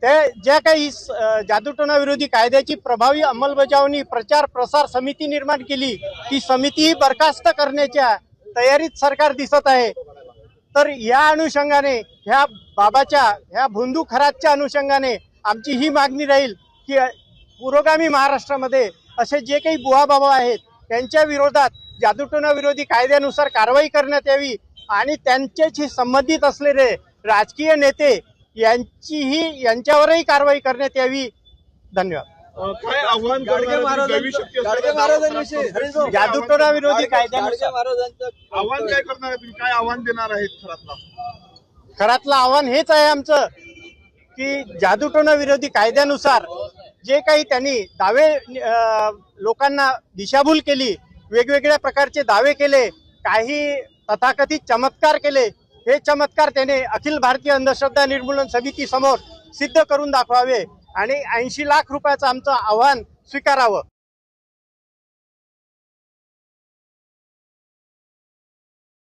ते ज्या काही जादूटोणा विरोधी कायद्याची प्रभावी अंमलबजावणी प्रचार प्रसार समिती निर्माण केली, ती समिती बरखास्त करण्याच्या तयारीत सरकार दिसत आहे। तर या अनुषंगाने ह्या बाबाच्या ह्या भोंदू खरातच्या अनुषंगाने आमची ही मागणी राहील की पुरोगामी महाराष्ट्रामध्ये असे जे काही बुवा बाबा आहेत त्यांच्या विरोधात जादूटोणा विरोधी कायद्यानुसार कारवाई करण्यात यावी आणि त्यांच्याशी संबंधित असलेले राजकीय नेते यांच्यावरही कारवाई करण्यात यावी। धन्यवाद। काय आव्हान जादूटोणा विरोधी कायद्यानुसार आव्हान काय करणार आहे तुम्ही? काय आव्हान देणार आहेत खरातलं आव्हान हेच आहे आमचं की जादूटोणा विरोधी कायद्यानुसार जे काही त्यांनी दावे लोकांना दिशाभूल केली, वेगवेगळ्या प्रकारचे दावे केले, काही तथाकथित चमत्कार केले, हे चमत्कार त्याने अखिल भारतीय अंधश्रद्धा निर्मूलन समिती समोर सिद्ध करून दाखवावे आणि 80 लाख रुपयाचं आमचं आव्हान स्वीकारावं।